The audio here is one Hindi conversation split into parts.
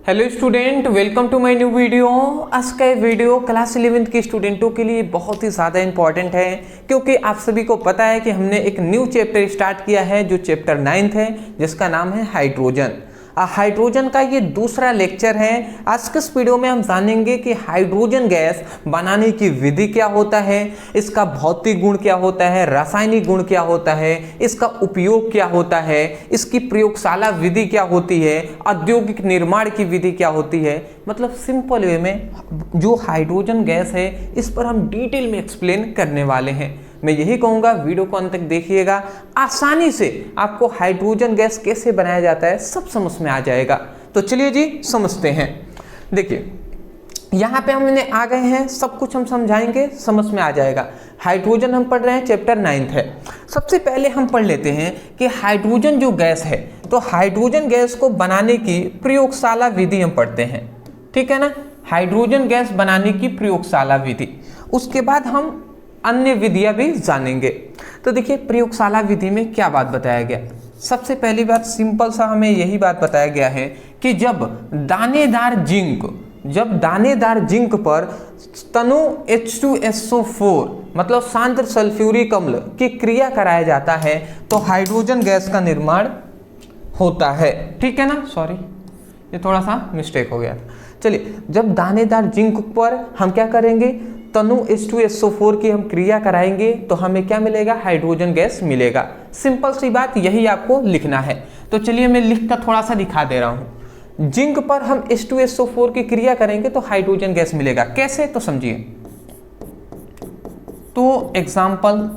Hello student, welcome to my new video. आज का ये वीडियो क्लास 11th के स्टूडेंटों के लिए बहुत ही ज़्यादा इंपॉर्टेंट है, क्योंकि आप सभी को पता है कि हमने एक न्यू चैप्टर स्टार्ट किया है जो चैप्टर 9th है, जिसका नाम है हाइड्रोजन। हाइड्रोजन का ये दूसरा लेक्चर है। आज के इस वीडियो में हम जानेंगे कि हाइड्रोजन गैस बनाने की विधि क्या होता है, इसका भौतिक गुण क्या होता है, रासायनिक गुण क्या होता है, इसका उपयोग क्या होता है, इसकी प्रयोगशाला विधि क्या होती है, औद्योगिक निर्माण की विधि क्या होती है। मतलब सिंपल वे में जो हाइड्रोजन गैस है इस पर हम डिटेल में एक्सप्लेन करने वाले हैं। मैं यही कहूँगा, वीडियो को अंत तक देखिएगा, आसानी से आपको हाइड्रोजन गैस कैसे बनाया जाता है सब समझ में आ जाएगा। तो चलिए जी समझते हैं। देखिए यहाँ पे हमने आ गए हैं, सब कुछ हम समझाएंगे, समझ में आ जाएगा। हाइड्रोजन हम पढ़ रहे हैं, चैप्टर 9th है। सबसे पहले हम पढ़ लेते हैं कि हाइड्रोजन जो गैस है, तो हाइड्रोजन गैस को बनाने की प्रयोगशाला विधि हम पढ़ते हैं, ठीक है ना। हाइड्रोजन गैस बनाने की प्रयोगशाला विधि, उसके बाद हम अन्य विधियां भी जानेंगे। तो देखिए प्रयोगशाला विधि में क्या बात बताया गया। सबसे पहली बात सिंपल सा हमें यही बात बताया गया है कि जब दानेदार जिंक पर तनु H2SO4 मतलब सांद्र सल्फ्यूरिक अम्ल की क्रिया कराया जाता है तो हाइड्रोजन गैस का निर्माण होता है, ठीक है ना। सॉरी, ये थोड़ा सा मिस्टेक हो गया। चलिए, जब दानेदार जिंक पर हम क्या करेंगे, तनु H2SO4 की हम क्रिया कराएंगे तो हमें क्या मिलेगा, हाइड्रोजन गैस मिलेगा। सिंपल सी बात, यही आपको लिखना है। तो चलिए मैं लिख कर थोड़ा सा दिखा दे रहा हूं। जिंक पर हम H2SO4 की क्रिया करेंगे तो हाइड्रोजन गैस मिलेगा। कैसे, तो समझिए। तो एग्जाम्पल,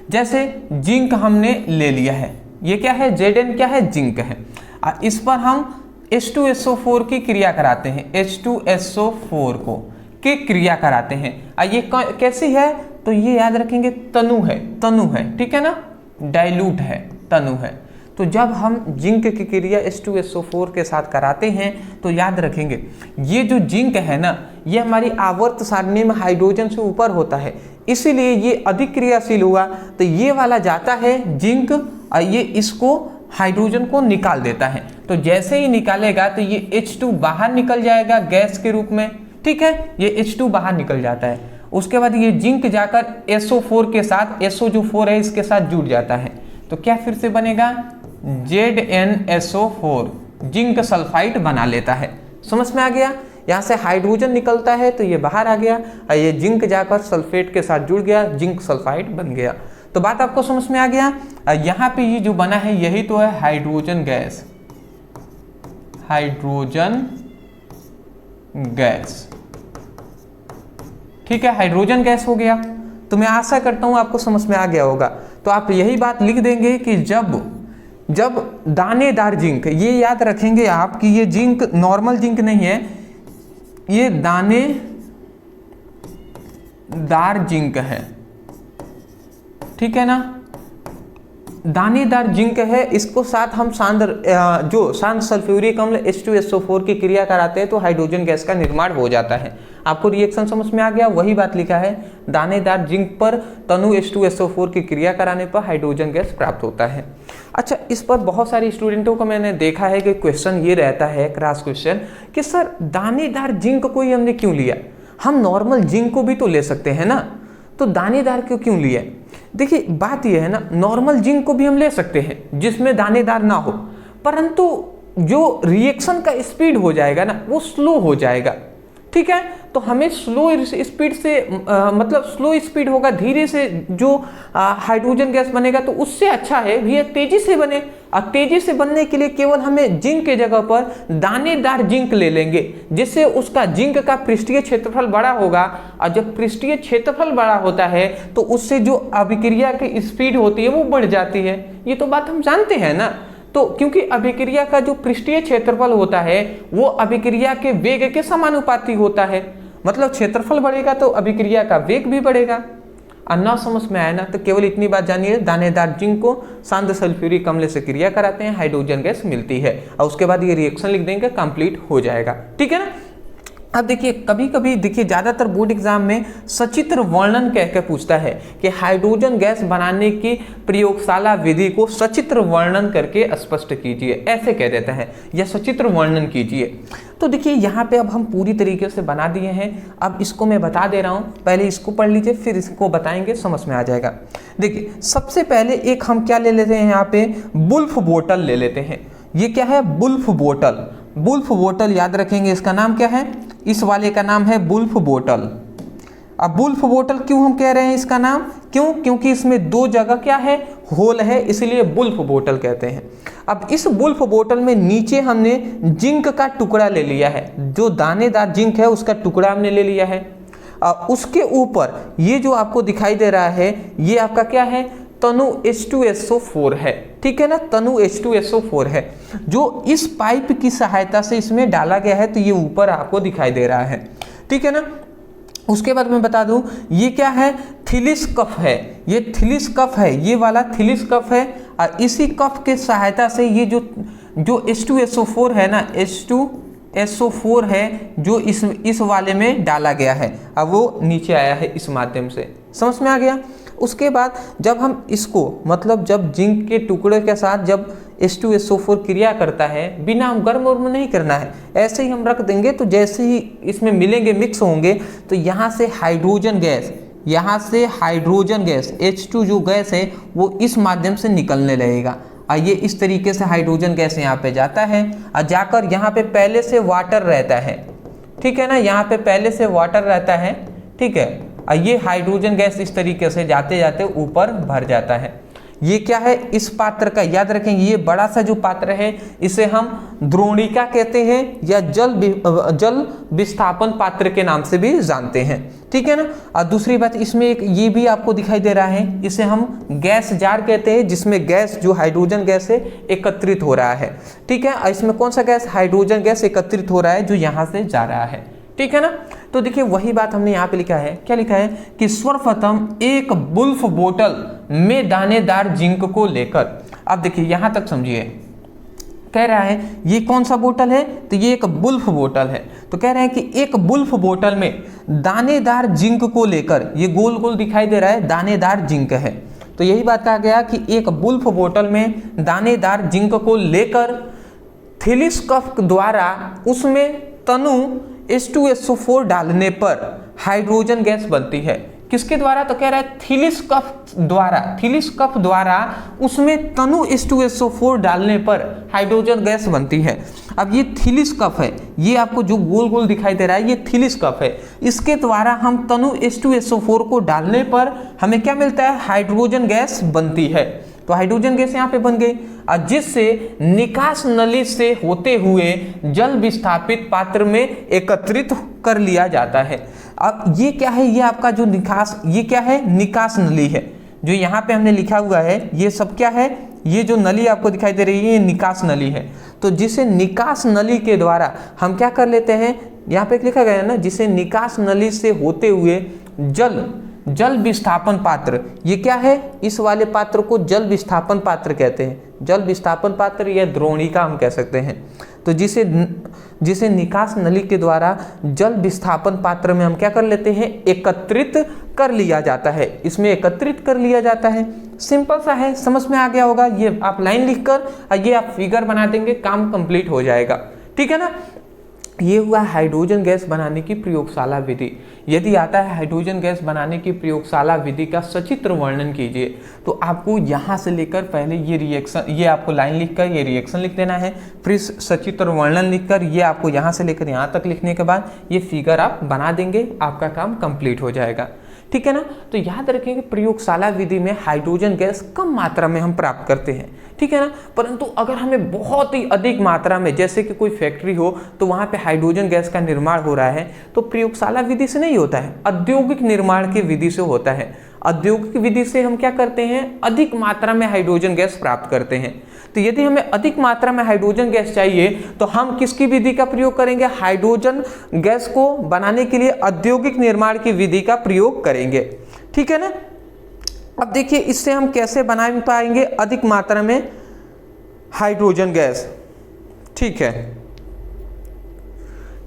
जैसे जिंक हमने ले लिया है, ये क्या है, Zn क्या है, जिंक है। इस पर हम H2SO4 की क्रिया कराते हैं, H2SO4 को की क्रिया कराते हैं। ये कैसी है, तो ये याद रखेंगे तनु है, ठीक है ना, डाइल्यूट है, तनु है। तो जब हम जिंक की क्रिया H2SO4 के साथ कराते हैं तो याद रखेंगे ये जो जिंक है ना, ये हमारी आवर्त सारणी में हाइड्रोजन से ऊपर होता है, इसीलिए ये अधिक क्रियाशील हुआ। तो ये वाला जाता है जिंक, ये इसको हाइड्रोजन को निकाल देता है। तो जैसे ही निकालेगा तो ये H2 बाहर निकल जाएगा गैस के रूप में, ठीक है, ये H2 बाहर निकल जाता है। उसके बाद ये जिंक जाकर SO4 के साथ, SO जो 4 है इसके साथ जुड़ जाता है। तो क्या फिर से बनेगा, ZnSO4, जिंक सल्फाइड बना लेता है। समझ में आ गया। यहाँ से हाइड्रोजन निकलता है तो ये बाहर आ गया, और ये जिंक जाकर सल्फेट के साथ जुड़ गया, जिंक सल्फाइड बन गया। तो बात आपको समझ में आ गया। यहाँ पे ये जो बना है यही तो है हाइड्रोजन गैस, ठीक है, हाइड्रोजन गैस हो गया। तो मैं आशा करता हूं आपको समझ में आ गया होगा। तो आप यही बात लिख देंगे कि जब दानेदार जिंक, ये याद रखेंगे आप कि ये जिंक नॉर्मल जिंक नहीं है, ये दानेदार जिंक है, ठीक है ना, दानेदार जिंक है। इसको साथ हम सांद्र सल्फ्यूरिक अम्ल H2SO4 की क्रिया कराते हैं तो हाइड्रोजन गैस का निर्माण हो जाता है। आपको रिएक्शन समझ में आ गया। वही बात लिखा है, दानेदार जिंक पर तनु H2SO4 की क्रिया कराने पर हाइड्रोजन गैस प्राप्त होता है। अच्छा, इस पर बहुत सारे स्टूडेंटों को मैंने देखा है कि क्वेश्चन ये रहता है, क्रॉस क्वेश्चन, कि सर दानेदार जिंक को ही हमने क्यों लिया, हम नॉर्मल जिंक को भी तो ले सकते हैं ना, तो दानेदार क्यों लिया। देखिए बात यह है ना, नॉर्मल जिंक को भी हम ले सकते हैं जिसमें दानेदार ना हो, परंतु जो रिएक्शन का स्पीड हो जाएगा ना वो स्लो हो जाएगा, ठीक है। तो हमें स्लो स्पीड से मतलब स्लो स्पीड होगा, धीरे से जो हाइड्रोजन गैस बनेगा तो उससे अच्छा है भैया तेजी से बने। और तेजी से बनने के लिए केवल हमें जिंक के जगह पर दानेदार जिंक ले लेंगे, जिससे उसका जिंक का पृष्ठीय क्षेत्रफल बड़ा होगा। और जब पृष्ठीय क्षेत्रफल बड़ा होता है तो उससे जो अभिक्रिया की स्पीड होती है वो बढ़ जाती है। ये तो बात हम जानते हैं ना। तो क्योंकि अभिक्रिया का जो पृष्ठीय क्षेत्रफल होता है वो अभिक्रिया के वेग के समानुपाती होता है, मतलब क्षेत्रफल बढ़ेगा तो अभिक्रिया का वेग भी बढ़ेगा। और ना समझ में आया ना, तो केवल इतनी बात जानिए, दानेदार जिंक को सांद्र सल्फ्यूरिक अम्ल से क्रिया कराते हैं, हाइड्रोजन गैस मिलती है, और उसके बाद ये रिएक्शन लिख देंगे, कंप्लीट हो जाएगा, ठीक है ना। अब देखिए कभी कभी देखिए ज़्यादातर बोर्ड एग्जाम में सचित्र वर्णन कह के पूछता है कि हाइड्रोजन गैस बनाने की प्रयोगशाला विधि को सचित्र वर्णन करके स्पष्ट कीजिए, ऐसे कह देता है, या सचित्र वर्णन कीजिए। तो देखिए यहाँ पे अब हम पूरी तरीके से बना दिए हैं। अब इसको मैं बता दे रहा हूँ, पहले इसको पढ़ लीजिए फिर इसको बताएंगे, समझ में आ जाएगा। देखिए सबसे पहले एक हम क्या ले लेते हैं, यहाँ पे वुल्फ बोतल ले लेते हैं। ये क्या है, वुल्फ बोतल। वुल्फ बोतल याद रखेंगे, इसका नाम क्या है, इस वाले का नाम है वुल्फ बोतल। अब वुल्फ बोतल क्यों हम कह रहे हैं इसका नाम, क्यों, क्योंकि इसमें दो जगह क्या है, होल है, इसलिए वुल्फ बोतल कहते हैं। अब इस वुल्फ बोतल में नीचे हमने जिंक का टुकड़ा ले लिया है, जो दानेदार जिंक है उसका टुकड़ा हमने ले लिया है। उसके ऊपर ये जो आपको दिखाई दे रहा है ये आपका क्या है, तनु H2SO4 है, ठीक है ना, तनु H2SO4 है, जो इस पाइप की सहायता से इसमें डाला गया है, तो ये ऊपर आपको दिखाई दे रहा है, ठीक है ना। उसके बाद मैं बता दूं ये क्या है, थिलिस कफ है, ये थिलिस कफ है, ये वाला थिलिस कफ है, और इसी कफ के सहायता से ये जो H2SO4 है ना, H2SO4 है जो इस वाले में डाला गया है, अब वो नीचे आया है इस माध्यम से, समझ में आ गया। उसके बाद जब हम इसको मतलब जब जिंक के टुकड़े के साथ जब H2SO4 क्रिया करता है, बिना हम गर्म वर्म नहीं करना है, ऐसे ही हम रख देंगे, तो जैसे ही इसमें मिलेंगे, मिक्स होंगे, तो यहाँ से हाइड्रोजन गैस, यहाँ से हाइड्रोजन गैस H2 जो गैस है वो इस माध्यम से निकलने लगेगा, और ये इस तरीके से हाइड्रोजन गैस यहाँ पे जाता है, और जाकर यहाँ पे पहले से वाटर रहता है, ठीक है ना, यहाँ पे पहले से वाटर रहता है, ठीक है, और ये हाइड्रोजन गैस इस तरीके से जाते जाते ऊपर भर जाता है। ये क्या है, इस पात्र का याद रखेंगे, ये बड़ा सा जो पात्र है इसे हम द्रोणिका कहते हैं, या जल विस्थापन पात्र के नाम से भी जानते हैं, ठीक है ना। और दूसरी बात इसमें एक ये भी आपको दिखाई दे रहा है, इसे हम गैस जार कहते हैं, जिसमें गैस जो हाइड्रोजन गैस है एकत्रित हो रहा है, ठीक है। और इसमें कौन सा गैस, हाइड्रोजन गैस एकत्रित हो रहा है जो यहाँ से जा रहा है, ठीक है ना। तो देखिए वही बात हमने यहाँ पे लिखा है, क्या लिखा है कि सर्वप्रथम एक वुल्फ बोतल में दानेदार जिंक को लेकर, अब देखिए यहाँ तक समझिए, कह रहा है ये कौन सा बोतल है, तो ये एक वुल्फ बोतल है, तो कह रहे हैं कि एक वुल्फ बोतल में दानेदार जिंक को लेकर, ये गोल गोल दिखाई दे रहा है, दानेदार जिंक है, तो यही बात कहा गया कि एक वुल्फ बोतल में दानेदार जिंक को लेकर थिलिस कफ द्वारा उसमें तनु H2SO4 डालने पर हाइड्रोजन गैस बनती है। किसके द्वारा, तो कह रहा है थिलिस कफ द्वारा, थिलिस कफ द्वारा उसमें तनु H2SO4 डालने पर हाइड्रोजन गैस बनती है। अब ये थिलिस कफ है, ये आपको जो गोल गोल दिखाई दे रहा है ये थिलिस कफ है, इसके द्वारा हम तनु H2SO4 को डालने पर हमें क्या मिलता है, हाइड्रोजन गैस बनती है। तो हाइड्रोजन गैस यहाँ पे बन गई, और जिससे निकास नली से होते हुए जल विस्थापित पात्र में एकत्रित कर लिया जाता है। अब ये क्या है, ये आपका जो निकास, ये क्या है, निकास नली है, जो यहाँ पे हमने लिखा हुआ है ये सब क्या है, ये जो नली आपको दिखाई दे रही है ये निकास नली है। तो जिसे निकास नली के द्वारा हम क्या कर लेते हैं, यहाँ पे लिखा गया है ना, जिसे निकास नली से होते हुए जल विस्थापन पात्र, ये क्या है, इस वाले पात्र को जल विस्थापन पात्र कहते हैं, जल विस्थापन पात्र या द्रोणिका हम कह सकते हैं। तो जिसे निकास नली के द्वारा जल विस्थापन पात्र में हम क्या कर लेते हैं, एकत्रित कर लिया जाता है, इसमें एकत्रित कर लिया जाता है। सिंपल सा है, समझ में आ गया होगा। ये आप लाइन लिखकर ये आप फिगर बना देंगे, काम कंप्लीट हो जाएगा, ठीक है ना। ये हुआ हाइड्रोजन गैस बनाने की प्रयोगशाला विधि। यदि आता है हाइड्रोजन गैस बनाने की प्रयोगशाला विधि का सचित्र वर्णन कीजिए, तो आपको यहाँ से लेकर पहले ये रिएक्शन, ये आपको लाइन लिखकर ये रिएक्शन लिख देना है, फिर सचित्र वर्णन लिखकर ये आपको यहाँ से लेकर यहाँ तक लिखने के बाद ये फिगर आप बना देंगे, आपका काम कंप्लीट हो जाएगा, ठीक है ना। तो याद रखेंगे प्रयोगशाला विधि में हाइड्रोजन गैस कम मात्रा में हम प्राप्त करते हैं, ठीक है ना। परंतु अगर हमें बहुत ही अधिक मात्रा में, जैसे कि कोई फैक्ट्री हो तो वहाँ पे हाइड्रोजन गैस का निर्माण हो रहा है, तो प्रयोगशाला विधि से नहीं होता है, औद्योगिक निर्माण की विधि से होता है। औद्योगिक विधि से हम क्या करते हैं, अधिक मात्रा में हाइड्रोजन गैस प्राप्त करते हैं। तो यदि हमें अधिक मात्रा में हाइड्रोजन गैस चाहिए तो हम किसकी विधि का प्रयोग करेंगे, हाइड्रोजन गैस को बनाने के लिए औद्योगिक निर्माण की विधि का प्रयोग करेंगे, ठीक है ना। अब देखिए इससे हम कैसे बना पाएंगे अधिक मात्रा में हाइड्रोजन गैस, ठीक है,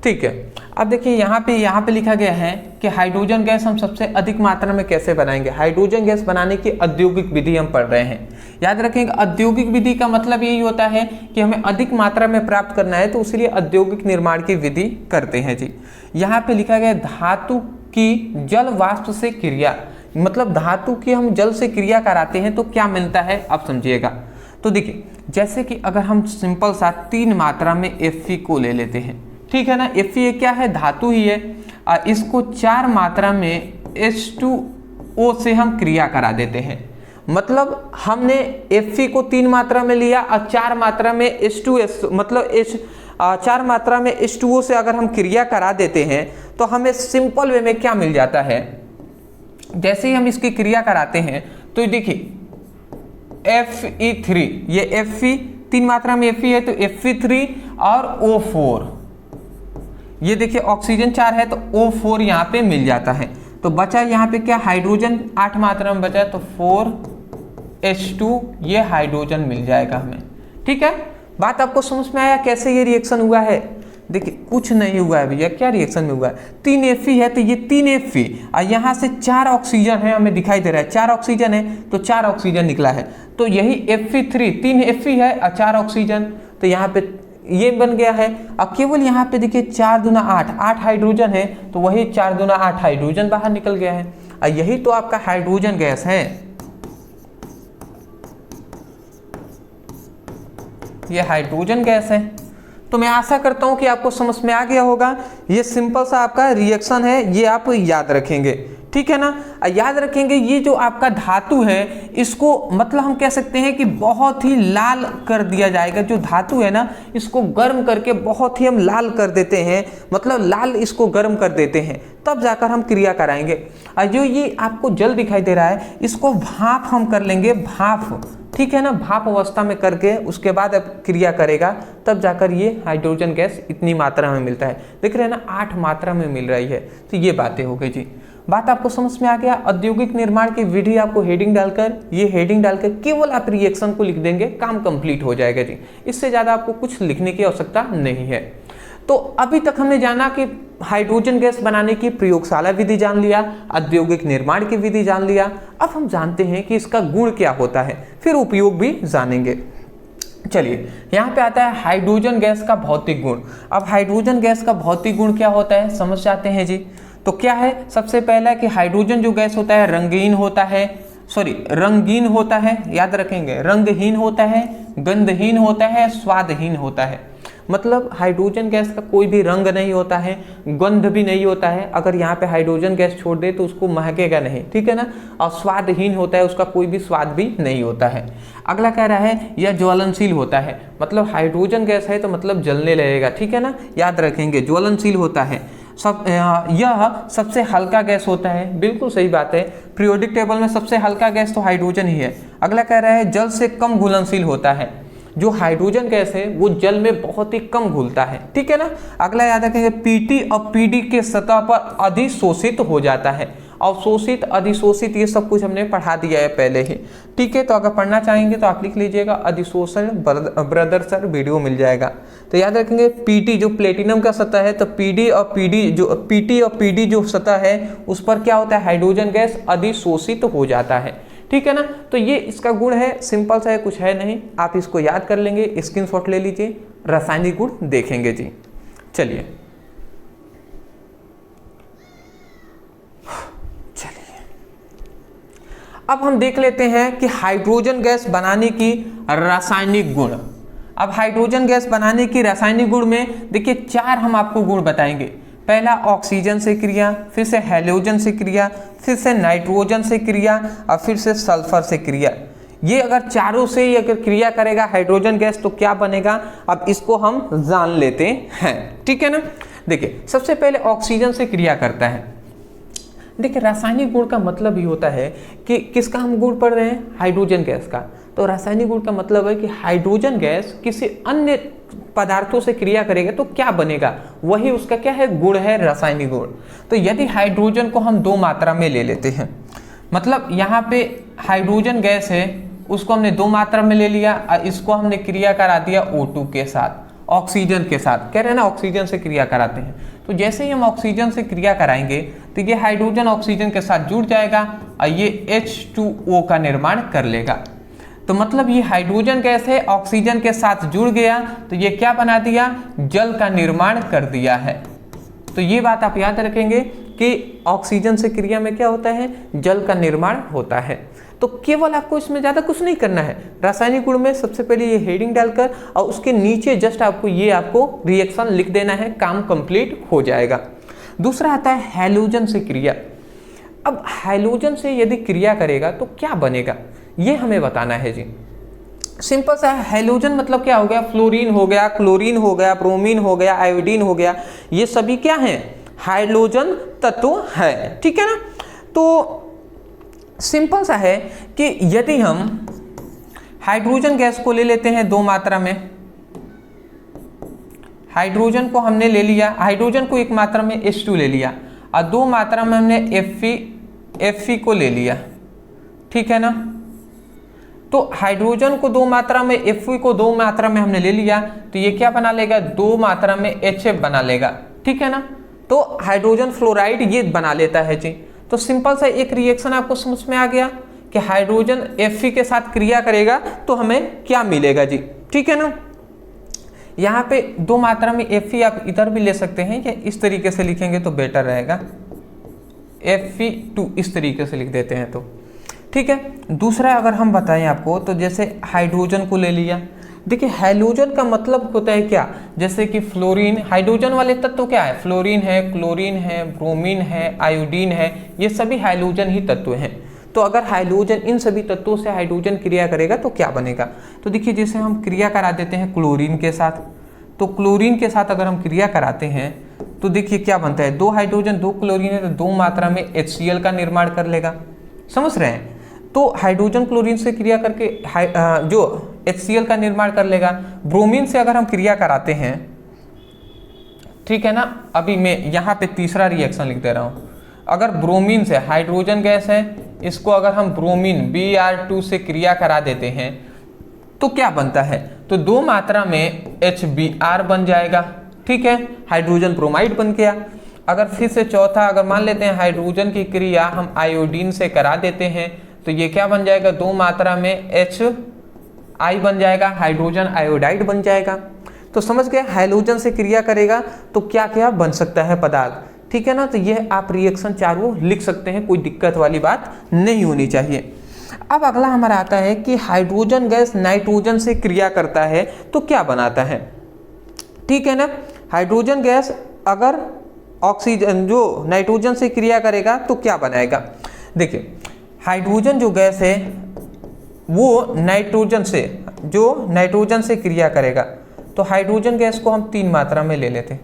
ठीक है। अब देखिए यहाँ पे लिखा गया है कि हाइड्रोजन गैस हम सबसे अधिक मात्रा में कैसे बनाएंगे। हाइड्रोजन गैस बनाने की औद्योगिक विधि हम पढ़ रहे हैं। याद रखेंगे औद्योगिक विधि का मतलब यही होता है कि हमें अधिक मात्रा में प्राप्त करना है, तो उसके लिए औद्योगिक निर्माण की विधि करते हैं जी। यहाँ पे लिखा गया धातु की जल वाष्प से क्रिया, मतलब धातु की हम जल से क्रिया कराते हैं तो क्या मिलता है, आप समझिएगा। तो देखिए जैसे कि अगर हम सिंपल सा 3 मात्रा में Fe को ले लेते हैं, ठीक है ना, Fe क्या है, धातु ही है, इसको 4 मात्रा में H2O से हम क्रिया करा देते हैं। मतलब हमने Fe को 3 मात्रा में लिया और 4 मात्रा में H2S मतलब 4 मात्रा में H2O से अगर हम क्रिया करा देते हैं तो हमें सिंपल वे में क्या मिल जाता है, जैसे ही हम इसकी क्रिया कराते हैं तो देखिए Fe3, ये Fe 3 मात्रा में Fe है तो Fe3 और O4, ये देखिए ऑक्सीजन 4 है तो O4 यहाँ पे मिल जाता है। तो बचा यहाँ पे क्या, हाइड्रोजन 8 मात्रा में बचा तो 4H2, ये हाइड्रोजन मिल जाएगा हमें। ठीक है, बात आपको समझ में आया कैसे ये रिएक्शन हुआ है। देखिए कुछ नहीं हुआ है भैया, क्या रिएक्शन में हुआ है, 3 Fe है तो ये 3 Fe और यहाँ से 4 ऑक्सीजन है, हमें दिखाई दे रहा है 4 ऑक्सीजन है तो 4 ऑक्सीजन निकला है, तो यही Fe3 3 Fe है और 4 ऑक्सीजन, तो यहाँ पे ये बन गया है। अब केवल यहाँ पे देखिए 4 दूना 8, 8 हाइड्रोजन है तो वही 4 दूना 8 हाइड्रोजन बाहर निकल गया है और यही तो आपका हाइड्रोजन गैस है, ये हाइड्रोजन गैस है। तो मैं आशा करता हूं कि आपको समझ में आ गया होगा। ये सिंपल सा आपका रिएक्शन है, ये आप याद रखेंगे, ठीक है ना। याद रखेंगे ये जो आपका धातु है इसको मतलब हम कह सकते हैं कि बहुत ही लाल कर दिया जाएगा। जो धातु है ना इसको गर्म करके बहुत ही हम लाल कर देते हैं, मतलब लाल इसको गर्म कर देते हैं, तब जाकर हम क्रिया कराएंगे। और जो ये आपको जल दिखाई दे रहा है इसको भाप हम कर लेंगे, भाप, ठीक है ना, भाप अवस्था में करके उसके बाद अब क्रिया करेगा, तब जाकर ये हाइड्रोजन गैस इतनी मात्रा में मिलता है। देख रहे हैं ना 8 मात्रा में मिल रही है। तो ये बातें हो गई जी, बात आपको समझ में आ गया। औद्योगिक निर्माण की विधि आपको हेडिंग डालकर, ये हेडिंग डालकर केवल आप रिएक्शन को लिख देंगे, काम कंप्लीट हो जाएगा जी। इससे ज़्यादा आपको कुछ लिखने की आवश्यकता नहीं है। तो अभी तक हमने जाना कि हाइड्रोजन गैस बनाने की प्रयोगशाला विधि जान लिया, औद्योगिक निर्माण की विधि जान लिया। अब हम जानते हैं कि इसका गुण क्या होता है, फिर उपयोग भी जानेंगे। चलिए यहाँ पे आता है हाइड्रोजन गैस का भौतिक गुण। अब हाइड्रोजन गैस का भौतिक गुण क्या होता है समझ जाते हैं जी। तो क्या है, सबसे पहला कि हाइड्रोजन जो गैस होता है रंगीन होता है, याद रखेंगे, रंगहीन होता है, गंधहीन होता है, स्वादहीन होता है। मतलब हाइड्रोजन गैस का कोई भी रंग नहीं होता है, गंध भी नहीं होता है। अगर यहाँ पे हाइड्रोजन गैस छोड़ दे तो उसको महकेगा नहीं, ठीक है ना। और स्वादहीन होता है, उसका कोई भी स्वाद भी नहीं होता है। अगला कह रहा है यह ज्वलनशील होता है, मतलब हाइड्रोजन गैस है तो मतलब जलने लगेगा, ठीक है ना, याद रखेंगे ज्वलनशील होता है। यह सबसे हल्का गैस होता है, बिल्कुल सही बात है। पीरियोडिक टेबल में सबसे हल्का गैस तो हाइड्रोजन ही है। अगला कह रहा है जल से कम घुलनशील होता है, जो हाइड्रोजन गैस है वो जल में बहुत ही कम घुलता है, ठीक है ना। अगला याद रखेंगे पीटी और पीडी के सतह पर अधिशोषित हो जाता है। अवशोषित, अधिशोषित, ये सब कुछ हमने पढ़ा दिया है पहले ही, ठीक है। तो अगर पढ़ना चाहेंगे तो आप लिख लीजिएगा अधिशोषण ब्रदर सर, वीडियो मिल जाएगा। तो याद रखेंगे पीटी जो प्लेटिनम का सतह है, तो पीटी और पीडी जो सतह है उस पर क्या होता है, हाइड्रोजन गैस अधिशोषित हो जाता है, ठीक है ना। तो ये इसका गुण है, सिंपल सा है, कुछ है नहीं, आप इसको याद कर लेंगे, स्क्रीनशॉट ले लीजिए। रासायनिक गुण देखेंगे जी। चलिए अब हम देख लेते हैं कि हाइड्रोजन गैस बनाने की रासायनिक गुण। अब हाइड्रोजन गैस बनाने की रासायनिक गुण में देखिए 4 हम आपको गुण बताएंगे। पहला ऑक्सीजन से क्रिया, फिर से हैलोजन से क्रिया, फिर से नाइट्रोजन से क्रिया और फिर से सल्फर से क्रिया। ये अगर चारों से ही अगर क्रिया करेगा हाइड्रोजन गैस तो क्या बनेगा, अब इसको हम जान लेते हैं, ठीक है ना। देखिए सबसे पहले ऑक्सीजन से क्रिया करता है। देखिए रासायनिक गुण का मतलब ये होता है कि किसका हम गुण पढ़ रहे हैं, हाइड्रोजन गैस का। तो रासायनिक गुण का मतलब है कि हाइड्रोजन गैस किसी अन्य पदार्थों से क्रिया करेगा तो क्या बनेगा, वही उसका क्या है, गुण है, रासायनिक गुण। तो यदि हाइड्रोजन को हम 2 मात्रा में ले लेते हैं, मतलब यहाँ पे हाइड्रोजन गैस है उसको हमने 2 मात्रा में ले लिया और इसको हमने क्रिया करा दिया O2 के साथ, ऑक्सीजन के साथ, कह रहे हैं ना ऑक्सीजन से क्रिया कराते हैं। तो जैसे ही हम ऑक्सीजन से क्रिया कराएंगे तो ये हाइड्रोजन ऑक्सीजन के साथ जुड़ जाएगा और ये H2O का निर्माण कर लेगा। तो मतलब ये हाइड्रोजन गैस है, ऑक्सीजन के साथ जुड़ गया तो ये क्या बना दिया, जल का निर्माण कर दिया है। तो ये बात आप याद रखेंगे कि ऑक्सीजन से क्रिया में क्या होता है, जल का निर्माण होता है। तो केवल आपको इसमें ज़्यादा कुछ नहीं करना है, रासायनिक गुण में सबसे पहले ये हेडिंग डालकर और उसके नीचे जस्ट आपको रिएक्शन लिख देना है, काम कंप्लीट हो जाएगा। दूसरा आता है हैलोजन से क्रिया। अब हैलोजन से यदि क्रिया करेगा तो क्या बनेगा, ये हमें बताना है जी। सिंपल सा हैलोजन मतलब क्या हो गया, फ्लोरीन हो गया, क्लोरीन हो गया, ब्रोमीन हो गया, आयोडीन हो गया, ये सभी क्या हैं, हैलोजन तत्व है, ठीक है ना। तो सिंपल सा है कि यदि हम हाइड्रोजन गैस को ले लेते हैं 2 मात्रा में, हाइड्रोजन को हमने ले लिया, हाइड्रोजन को 1 मात्रा में H2 ले लिया और 2 मात्रा में हमने Fe को ले लिया, ठीक है ना। तो हाइड्रोजन को 2 मात्रा में, Fe को 2 मात्रा में हमने ले लिया तो ये क्या बना लेगा, 2 मात्रा में HF बना लेगा, ठीक है ना। तो हाइड्रोजन फ्लोराइड ये बना लेता है जी। तो सिंपल सा एक रिएक्शन आपको समझ में आ गया कि हाइड्रोजन Fe के साथ क्रिया करेगा तो हमें क्या मिलेगा जी, ठीक है ना। यहाँ पे 2 मात्रा में Fe आप इधर भी ले सकते हैं या इस तरीके से लिखेंगे तो बेटर रहेगा, Fe2 इस तरीके से लिख देते हैं तो ठीक है। दूसरा अगर हम बताएं आपको तो जैसे हाइड्रोजन को ले लिया, देखिए हैलोजन का मतलब होता है क्या, जैसे कि फ्लोरीन, हाइड्रोजन वाले तत्व क्या है, फ्लोरीन है, क्लोरीन है, ब्रोमीन है, आयोडीन है, ये सभी हैलोजन ही तत्व हैं। तो अगर हाइड्रोजन इन सभी तत्वों से हाइड्रोजन क्रिया करेगा तो क्या बनेगा, तो देखिए जैसे हम क्रिया करा देते हैं क्लोरीन के साथ, तो क्लोरीन के साथ अगर हम क्रिया कराते हैं तो देखिए क्या बनता है, 2 हाइड्रोजन 2 क्लोरीन है तो 2 मात्रा में HCl का निर्माण कर लेगा, समझ रहे हैं। तो हाइड्रोजन क्लोरीन से क्रिया करके जो HCl का निर्माण कर लेगा। ब्रोमीन से अगर हम क्रिया कराते हैं, ठीक है ना, अभी मैं यहाँ पे तीसरा रिएक्शन लिख दे रहा हूँ। अगर ब्रोमीन से, हाइड्रोजन गैस है, इसको अगर हम ब्रोमीन Br2 से क्रिया करा देते हैं तो क्या बनता है, तो 2 मात्रा में HBr बन जाएगा, ठीक है, हाइड्रोजन ब्रोमाइड बन गया। अगर फिर से चौथा अगर मान लेते हैं हाइड्रोजन की क्रिया हम आयोडीन से करा देते हैं तो ये क्या बन जाएगा, 2 मात्रा में HI बन जाएगा, हाइड्रोजन आयोडाइड बन जाएगा। तो समझ गए, हैलोजन से क्रिया करेगा तो क्या क्या बन सकता है पदार्थ, ठीक है ना। तो ये आप रिएक्शन चारों लिख सकते हैं, कोई दिक्कत वाली बात नहीं होनी चाहिए। अब अगला हमारा आता है कि हाइड्रोजन गैस नाइट्रोजन से क्रिया करता है तो क्या बनाता है, ठीक है ना। हाइड्रोजन गैस अगर ऑक्सीजन जो नाइट्रोजन से क्रिया करेगा तो क्या बनाएगा, देखिए हाइड्रोजन जो गैस है वो नाइट्रोजन से क्रिया करेगा तो हाइड्रोजन गैस को हम 3 मात्रा में ले लेते हैं।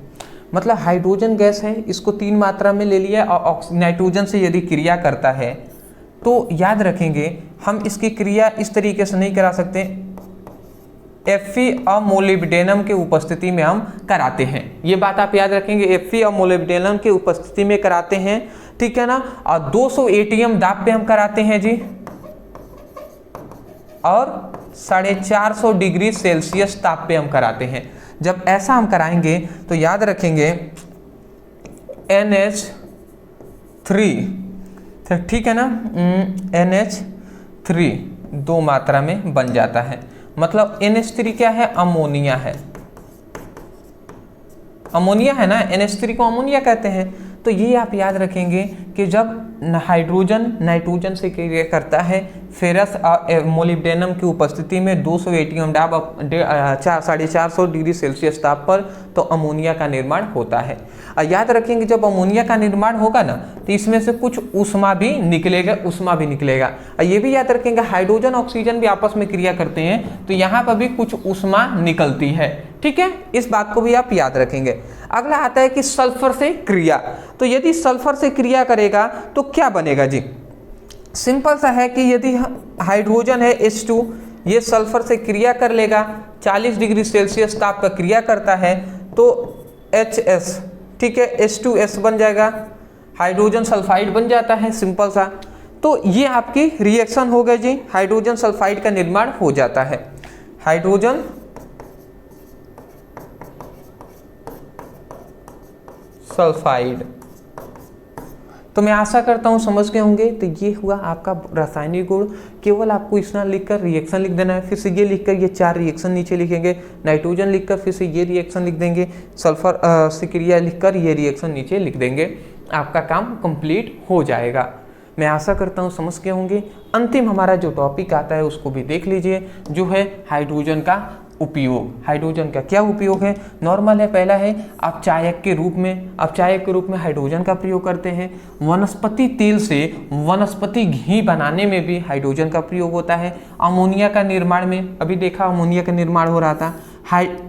मतलब हाइड्रोजन गैस है, इसको 3 मात्रा में ले लिया और नाइट्रोजन से यदि क्रिया करता है तो याद रखेंगे हम इसकी क्रिया इस तरीके से नहीं करा सकते, Fe और मोलिब्डेनम के उपस्थिति में हम कराते हैं, ये बात आप याद रखेंगे, Fe और मोलिब्डेनम के उपस्थिति में कराते हैं, ठीक है ना। और 200 ATM दाब पे हम कराते हैं जी, और 450 डिग्री सेल्सियस ताप पे हम कराते हैं। जब ऐसा हम कराएंगे तो याद रखेंगे NH3, ठीक है ना, NH3 2 मात्रा में बन जाता है। मतलब NH3 क्या है, अमोनिया है, अमोनिया है ना, NH3 को अमोनिया कहते हैं। तो ये आप याद रखेंगे कि जब हाइड्रोजन नाइट्रोजन से क्रिया करता है फेरस और मोलिब्डेनम की उपस्थिति में 200 ATM दाब 450 डिग्री सेल्सियस ताप पर, तो अमोनिया का निर्माण होता है। और याद रखेंगे जब अमोनिया का निर्माण होगा ना तो इसमें से कुछ ऊष्मा भी निकलेगा। और ये भी याद रखेंगे हाइड्रोजन ऑक्सीजन भी आपस में क्रिया करते हैं तो यहाँ पर भी कुछ ऊष्मा निकलती है, ठीक है, इस बात को भी आप याद रखेंगे। अगला आता है कि सल्फर से क्रिया, तो यदि सल्फर से क्रिया करेगा तो क्या बनेगा जी। सिंपल सा है कि यदि हाइड्रोजन है H2, ये सल्फर से क्रिया कर लेगा, 40 डिग्री सेल्सियस ताप पर क्रिया करता है तो HS, ठीक है, H2S बन जाएगा, हाइड्रोजन सल्फाइड बन जाता है, सिंपल सा। तो ये आपकी रिएक्शन हो गई जी, हाइड्रोजन सल्फाइड का निर्माण हो जाता है। हाइड्रोजन सल्फाइड, तो मैं आशा करता हूँ समझ गए होंगे। तो ये हुआ आपका रासायनिक गुण। केवल आपको इतना लिखकर रिएक्शन लिख देना है, फिर से ये लिखकर ये 4 रिएक्शन नीचे लिखेंगे, नाइट्रोजन लिखकर फिर से ये रिएक्शन लिख देंगे, सल्फर से क्रिया लिखकर ये रिएक्शन नीचे लिख देंगे, आपका काम कंप्लीट हो जाएगा। मैं आशा करता हूँ समझ गए होंगे। अंतिम हमारा जो टॉपिक आता है उसको भी देख लीजिए, जो है हाइड्रोजन का उपयोग। हाइड्रोजन का क्या उपयोग है? नॉर्मल है, पहला है अपचायक के रूप में हाइड्रोजन का प्रयोग करते हैं। वनस्पति तेल से वनस्पति घी बनाने में भी हाइड्रोजन का प्रयोग होता है। अमोनिया का निर्माण में, अभी देखा अमोनिया का निर्माण हो रहा था।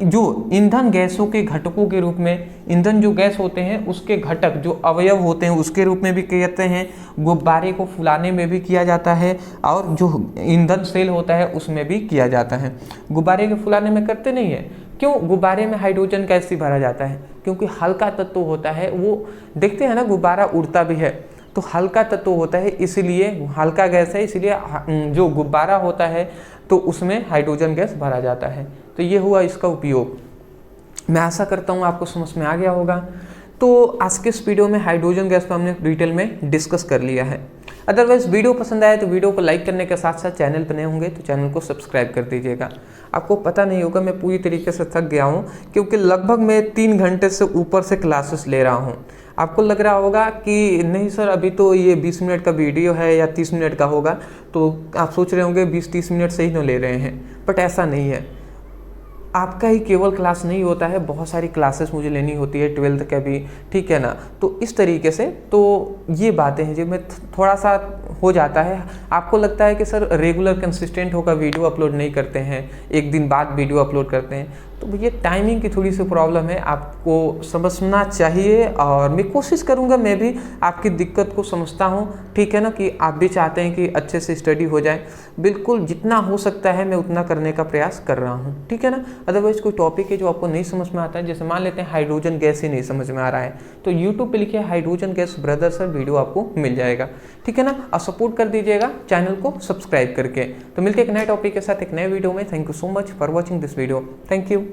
जो ईंधन गैसों के घटकों के रूप में, ईंधन जो गैस होते हैं उसके घटक जो अवयव होते हैं उसके रूप में भी कहते हैं। गुब्बारे को फुलाने में भी किया जाता है, और जो ईंधन सेल होता है उसमें भी किया जाता है। गुब्बारे के फुलाने में करते नहीं है, क्यों? गुब्बारे में हाइड्रोजन गैस ही भरा जाता है, क्योंकि हल्का तत्व होता है वो। देखते हैं ना, गुब्बारा उड़ता भी है तो हल्का तत्व होता है, इसलिए हल्का गैस है, इसलिए जो गुब्बारा होता है तो उसमें हाइड्रोजन गैस भरा जाता है। तो ये हुआ इसका उपयोग। मैं आशा करता हूँ आपको समझ में आ गया होगा। तो आज के इस वीडियो में हाइड्रोजन गैस पर हमने डिटेल में डिस्कस कर लिया है। अदरवाइज वीडियो पसंद आए तो वीडियो को लाइक करने के साथ साथ चैनल पर नए होंगे तो चैनल को सब्सक्राइब कर दीजिएगा। आपको पता नहीं होगा, मैं पूरी तरीके से थक गया हूँ, क्योंकि लगभग मैं 3 घंटे से ऊपर से क्लासेस ले रहा हूँ। आपको लग रहा होगा कि नहीं सर अभी तो ये 20 मिनट का वीडियो है या 30 मिनट का होगा, तो आप सोच रहे होंगे 20-30 मिनट से ही न ले रहे हैं, बट ऐसा नहीं है। आपका ही केवल क्लास नहीं होता है, बहुत सारी क्लासेस मुझे लेनी होती है 12th का भी, ठीक है ना। तो इस तरीके से तो ये बातें हैं जो मैं थोड़ा सा हो जाता है। आपको लगता है कि सर रेगुलर कंसिस्टेंट होकर वीडियो अपलोड नहीं करते हैं, एक दिन बाद वीडियो अपलोड करते हैं, तो ये टाइमिंग की थोड़ी सी प्रॉब्लम है, आपको समझना चाहिए। और मैं कोशिश करूँगा, मैं भी आपकी दिक्कत को समझता हूँ, ठीक है ना, कि आप भी चाहते हैं कि अच्छे से स्टडी हो जाए। बिल्कुल जितना हो सकता है मैं उतना करने का प्रयास कर रहा हूँ, ठीक है ना। अदरवाइज कोई टॉपिक है जो आपको नहीं समझ में आता है, जैसे मान लेते हैं हाइड्रोजन गैस ही नहीं समझ में आ रहा है, तो यूट्यूब पे लिखिए hydrogen gas brother sir, video आपको मिल जाएगा, ठीक है ना। और सपोर्ट कर दीजिएगा चैनल को सब्सक्राइब करके। तो मिलते हैं एक नए टॉपिक के साथ एक नए वीडियो में। Thank you so much for watching this video. Thank you.